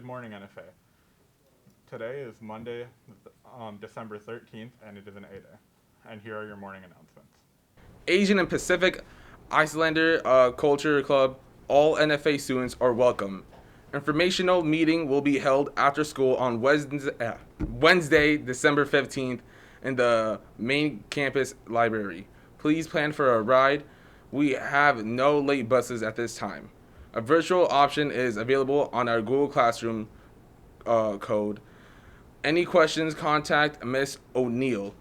Good morning, NFA. Today is Monday, December 13th, and it is an A-Day. And here are your morning announcements. Asian and Pacific Islander Culture Club, all NFA students are welcome. Informational meeting will be held after school on Wednesday, December 15th in the main campus library. Please plan for a ride. We have no late buses at this time. A virtual option is available on our Google Classroom code. Any questions, contact Miss O'Neill.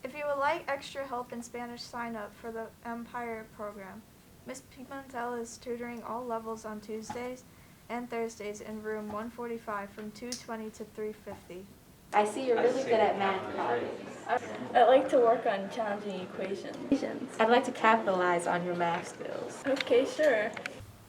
If you would like extra help in Spanish, sign up for the Empire program. Ms. Pimentel is tutoring all levels on Tuesdays and Thursdays in room 145 from 2:20 to 3:50. I see you're really good at math problems. I like to work on challenging equations. I'd like to capitalize on your math skills. Okay, sure.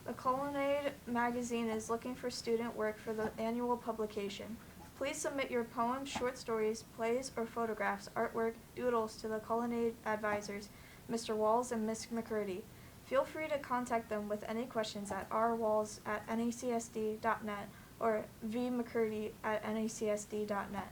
The Colonnade magazine is looking for student work for the annual publication. Please submit your poems, short stories, plays, or photographs, artwork, doodles to the Colonnade advisors, Mr. Walls and Ms. McCurdy. Feel free to contact them with any questions at rwalls@necsd.net or vmccurdy@necsd.net.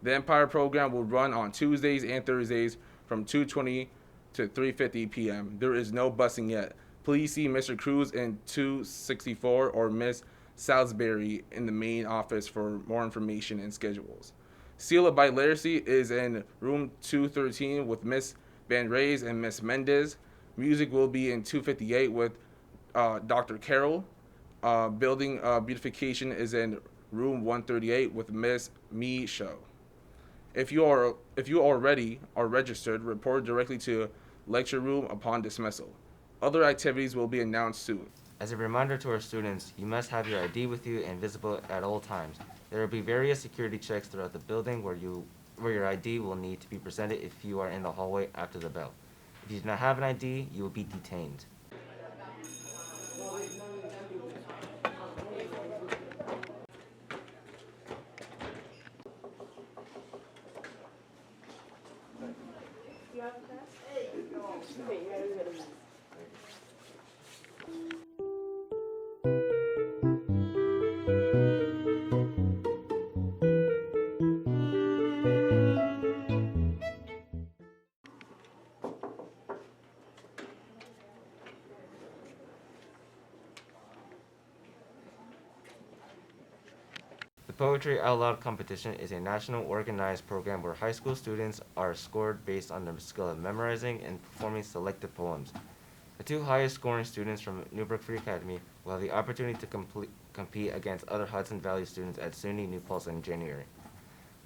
The Empire program will run on Tuesdays and Thursdays from 2:20 to 3:50 p.m. There is no busing yet. Please see Mr. Cruz in 264 or Miss Salisbury in the main office for more information and schedules. Seal of Biliteracy is in room 213 with Miss Van Reyes and Miss Mendez. Music will be in 258 with Dr. Carroll. Building Beautification is in room 138 with Miss Me Show. If you already are registered, report directly to lecture room upon dismissal. Other activities will be announced soon. As a reminder to our students, you must have your ID with you and visible at all times. There will be various security checks throughout the building where your ID will need to be presented if you are in the hallway after the bell. If you do not have an ID, you will be detained. The Poetry Out Loud competition is a national organized program where high school students are scored based on their skill of memorizing and performing selected poems. The two highest scoring students from Newburgh Free Academy will have the opportunity to compete against other Hudson Valley students at SUNY New Paltz in January.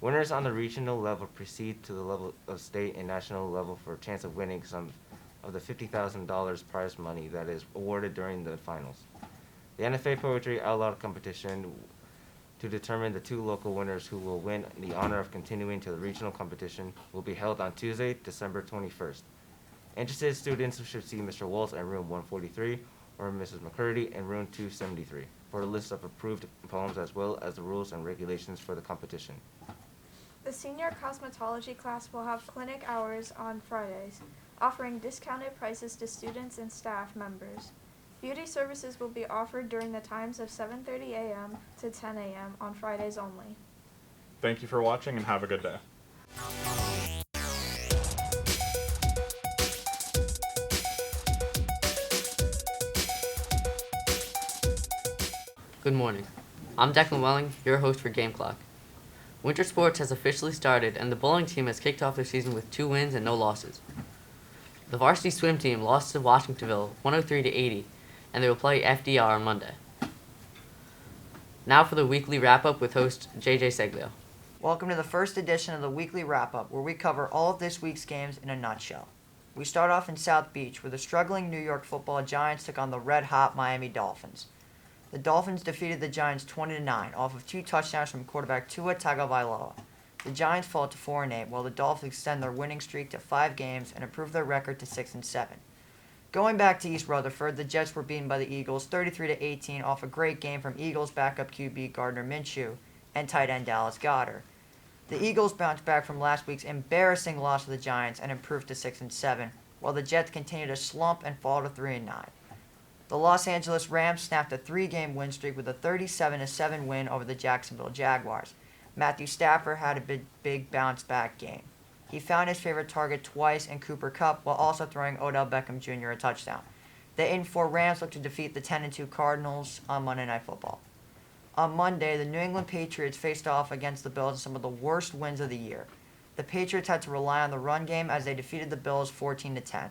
Winners on the regional level proceed to the level of state and national level for a chance of winning some of the $50,000 prize money that is awarded during the finals. The NFA Poetry Out Loud competition to determine the two local winners who will win the honor of continuing to the regional competition will be held on Tuesday, December 21st. Interested students should see Mr. Waltz in room 143 or Mrs. McCurdy in room 273 for a list of approved poems as well as the rules and regulations for the competition. The senior cosmetology class will have clinic hours on Fridays, offering discounted prices to students and staff members. Beauty services will be offered during the times of 7:30 a.m. to 10 a.m. on Fridays only. Thank you for watching and have a good day. Good morning. I'm Declan Welling, your host for Game Clock. Winter sports has officially started and the bowling team has kicked off their season with 2 wins and no losses. The varsity swim team lost to Washingtonville 103-80 and they will play FDR on Monday. Now for the weekly wrap-up with host JJ Seglio. Welcome to the first edition of the weekly wrap-up, where we cover all of this week's games in a nutshell. We start off in South Beach, where the struggling New York Football Giants took on the red-hot Miami Dolphins. The Dolphins defeated the Giants 20-9 off of 2 touchdowns from quarterback Tua Tagovailoa. The Giants fall to 4-8, while the Dolphins extend their winning streak to 5 games and improve their record to 6-7. Going back to East Rutherford, the Jets were beaten by the Eagles 33-18 off a great game from Eagles backup QB Gardner Minshew and tight end Dallas Goedert. The Eagles bounced back from last week's embarrassing loss to the Giants and improved to 6-7, while the Jets continue to slump and fall to 3-9. The Los Angeles Rams snapped a 3-game win streak with a 37-7 win over the Jacksonville Jaguars. Matthew Stafford had a big bounce-back game. He found his favorite target twice in Cooper Kupp while also throwing Odell Beckham Jr. a touchdown. The 8-4 Rams look to defeat the 10-2 Cardinals on Monday Night Football. On Monday, the New England Patriots faced off against the Bills in some of the worst wins of the year. The Patriots had to rely on the run game as they defeated the Bills 14-10.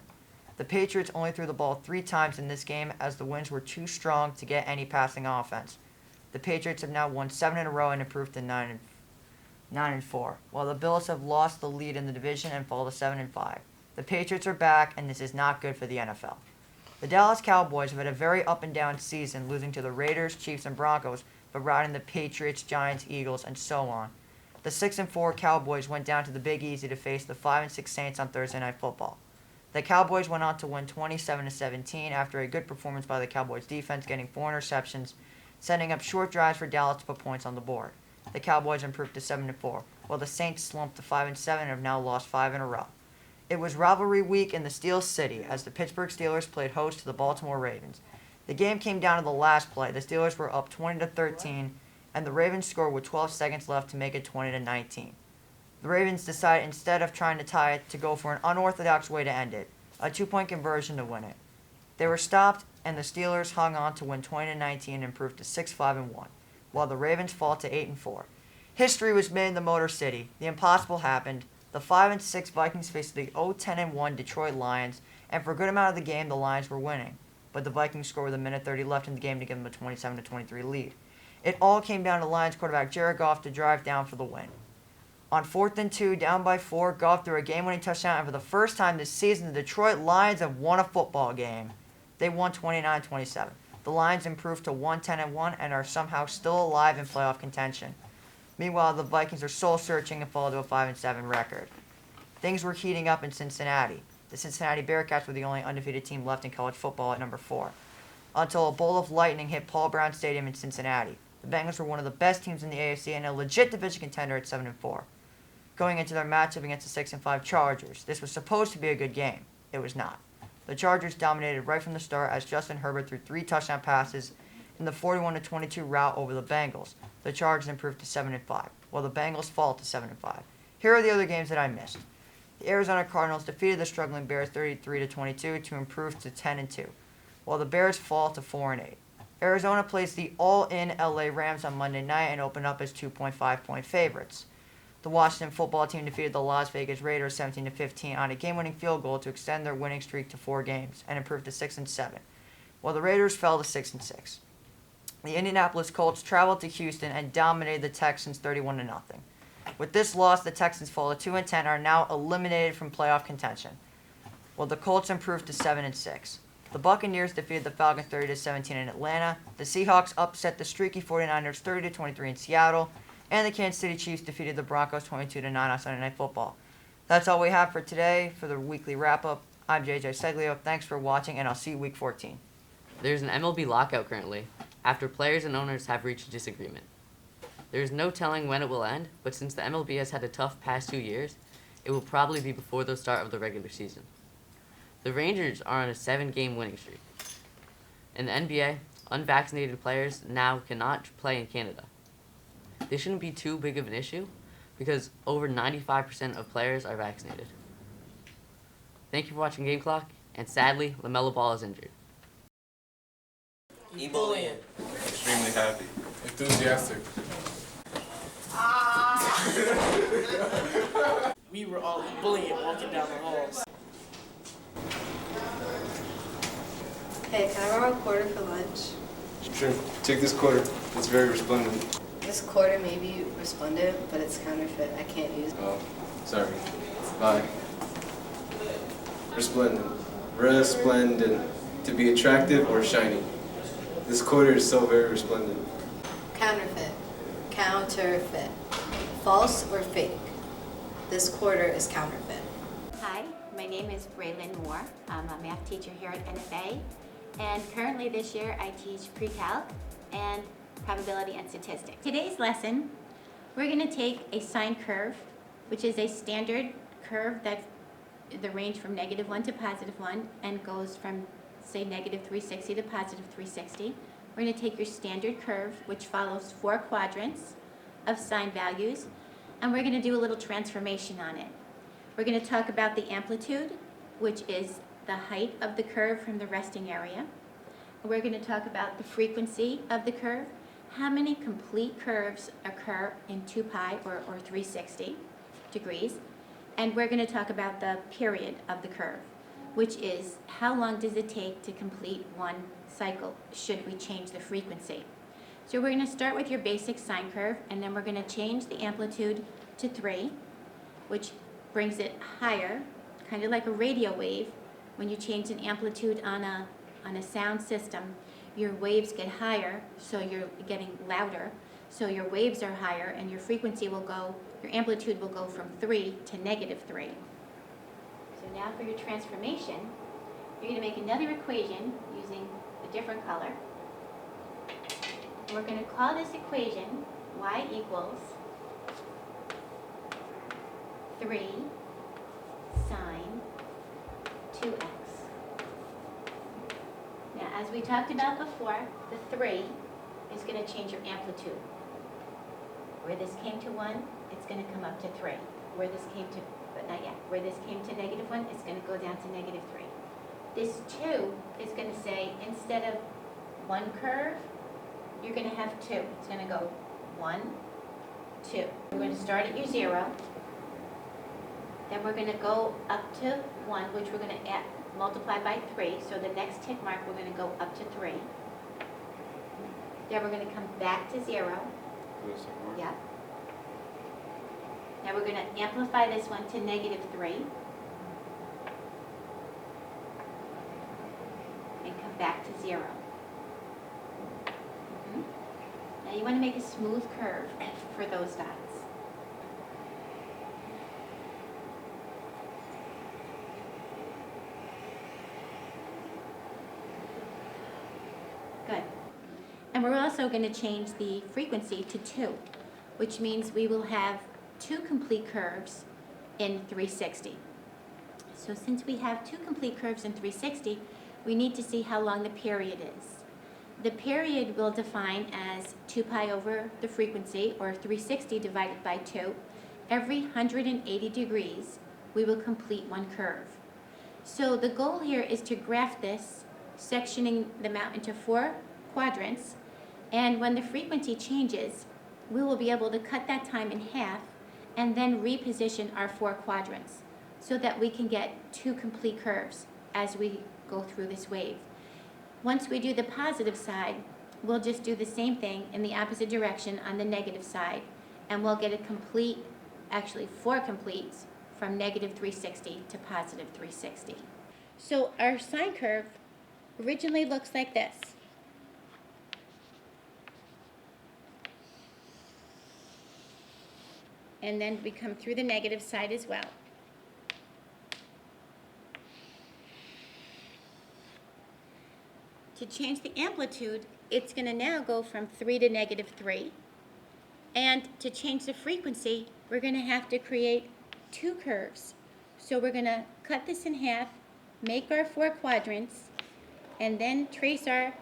The Patriots only threw the ball 3 times in this game as the winds were too strong to get any passing offense. The Patriots have now won 7 in a row and improved to 9-4, while the Bills have lost the lead in the division and fall to 7-5. The Patriots are back, and this is not good for the NFL. The Dallas Cowboys have had a very up-and-down season, losing to the Raiders, Chiefs, and Broncos, but routing the Patriots, Giants, Eagles, and so on. The 6-4 Cowboys went down to the Big Easy to face the 5-6 Saints on Thursday Night Football. The Cowboys went on to win 27-17 after a good performance by the Cowboys defense, getting 4 interceptions, setting up short drives for Dallas to put points on the board. The Cowboys improved to 7-4, while the Saints slumped to 5-7 and have now lost 5 in a row. It was rivalry week in the Steel City as the Pittsburgh Steelers played host to the Baltimore Ravens. The game came down to the last play. The Steelers were up 20-13, and the Ravens scored with 12 seconds left to make it 20-19. The Ravens decided, instead of trying to tie it, to go for an unorthodox way to end it, a 2-point conversion to win it. They were stopped, and the Steelers hung on to win 20-19 and improved to 6-5-1, while the Ravens fall to 8-4. History was made in the Motor City. The impossible happened. The 5-6 Vikings faced the 0-10-1 Detroit Lions, and for a good amount of the game, the Lions were winning. But the Vikings scored with a minute 30 left in the game to give them a 27-23 lead. It all came down to Lions quarterback Jared Goff to drive down for the win. On 4th and 2, down by 4, Goff threw a game-winning touchdown, and for the first time this season, the Detroit Lions have won a football game. They won 29-27. The Lions improved to 1-10-1 and are somehow still alive in playoff contention. Meanwhile, the Vikings are soul-searching and fall to a 5-7 record. Things were heating up in Cincinnati. The Cincinnati Bearcats were the only undefeated team left in college football at number 4, until a bolt of lightning hit Paul Brown Stadium in Cincinnati. The Bengals were one of the best teams in the AFC and a legit division contender at 7-4. Going into their matchup against the 6-5 Chargers, this was supposed to be a good game. It was not. The Chargers dominated right from the start as Justin Herbert threw 3 touchdown passes in the 41-22 rout over the Bengals. The Chargers improved to 7-5, while the Bengals fall to 7-5. Here are the other games that I missed. The Arizona Cardinals defeated the struggling Bears 33-22 to improve to 10-2, while the Bears fall to 4-8. Arizona plays the all-in LA Rams on Monday night and open up as 2.5-point favorites. The Washington football team defeated the Las Vegas Raiders 17-15 on a game-winning field goal to extend their winning streak to 4 games and improve to 6-7, while the Raiders fell to 6-6. The Indianapolis Colts traveled to Houston and dominated the Texans 31-0. With this loss, the Texans fall to 2-10 and are now eliminated from playoff contention, while the Colts improved to 7-6. The Buccaneers defeated the Falcons 30-17 in Atlanta. The Seahawks upset the streaky 49ers 30-23 in Seattle. And the Kansas City Chiefs defeated the Broncos 22-9 on Sunday Night Football. That's all we have for today for the weekly wrap-up. I'm JJ Seglio. Thanks for watching, and I'll see you Week 14. There's an MLB lockout currently, after players and owners have reached a disagreement. There is no telling when it will end, but since the MLB has had a tough past 2 years, it will probably be before the start of the regular season. The Rangers are on a 7-game winning streak. In the NBA, unvaccinated players now cannot play in Canada. This shouldn't be too big of an issue because over 95% of players are vaccinated. Thank you for watching Game Clock, and sadly, LaMelo Ball is injured. Ebullient. Extremely happy. Enthusiastic. We were all ebullient walking down the halls. Hey, can I borrow a quarter for lunch? Sure. Take this quarter. It's very resplendent. This quarter may be resplendent, but it's counterfeit. I can't use it. Oh, sorry. Bye. Resplendent. Resplendent. To be attractive or shiny. This quarter is so very resplendent. Counterfeit. Counterfeit. False or fake? This quarter is counterfeit. Hi, my name is Braylyn Moore. I'm a math teacher here at NFA, and currently this year I teach pre-calc and probability and statistics. Today's lesson, we're going to take a sine curve, which is a standard curve that's the range from -1 to +1 and goes from say negative 360 to positive 360. We're going to take your standard curve, which follows 4 quadrants of sine values, and we're going to do a little transformation on it. We're going to talk about the amplitude, which is the height of the curve from the resting area. We're going to talk about the frequency of the curve, how many complete curves occur in 2 pi or 360 degrees, and we're going to talk about the period of the curve, which is how long does it take to complete one cycle should we change the frequency. So we're going to start with your basic sine curve, and then we're going to change the amplitude to 3, which brings it higher, kind of like a radio wave. When you change an amplitude on a sound system, your waves get higher, so you're getting louder. So your waves are higher, and your frequency will go, your amplitude will go from 3 to negative 3. So now for your transformation, you're going to make another equation using a different color. And we're going to call this equation y equals 3 sine 2x. Now, as we talked about before, the 3 is going to change your amplitude. Where this came to 1, it's going to come up to 3. Where this came to, but not yet, where this came to negative 1, it's going to go down to negative 3. This 2 is going to say, instead of 1 curve, you're going to have 2. It's going to go 1, 2. We're going to start at your 0. Then we're going to go up to 1, which we're going to add, multiply by 3. So the next tick mark, we're going to go up to 3. Then we're going to come back to 0. Yeah. Now we're going to amplify this one to negative 3. And come back to 0. Now you want to make a smooth curve for those dots. Good. And we're also going to change the frequency to 2, which means we will have 2 complete curves in 360. So since we have 2 complete curves in 360, we need to see how long the period is. The period we'll define as 2 pi over the frequency, or 360 divided by 2. Every 180 degrees, we will complete one curve. So the goal here is to graph this, sectioning them out into 4 quadrants, and when the frequency changes, we will be able to cut that time in half and then reposition our 4 quadrants so that we can get 2 complete curves as we go through this wave. Once we do the positive side, we'll just do the same thing in the opposite direction on the negative side, and we'll get a complete, actually 4 completes, from negative 360 to positive 360. So our sine curve originally looks like this. And then we come through the negative side as well. To change the amplitude, it's going to now go from 3 to negative 3. And to change the frequency, we're going to have to create 2 curves. So we're going to cut this in half, make our 4 quadrants, and then trace our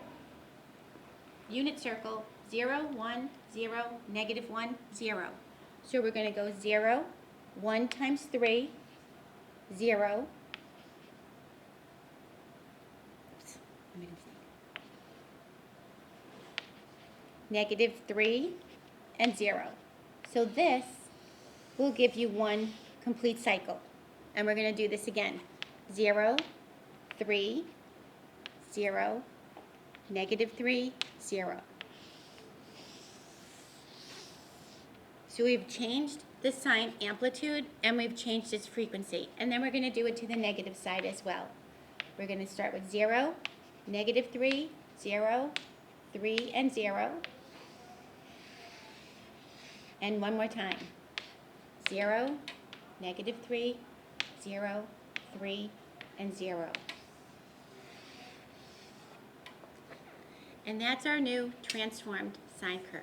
unit circle 0, 1, 0, negative 1, 0. So we're going to go 0, 1 times 3, 0. Oops, I made a mistake. Negative 3 and 0. So this will give you 1 complete cycle. And we're going to do this again. 0, 3, 0, negative 3, 0. So we've changed the sine amplitude and we've changed its frequency. And then we're going to do it to the negative side as well. We're going to start with 0, negative 3, 0, 3, and 0. And one more time. 0, negative 3, 0, 3, and 0. And that's our new transformed sine curve.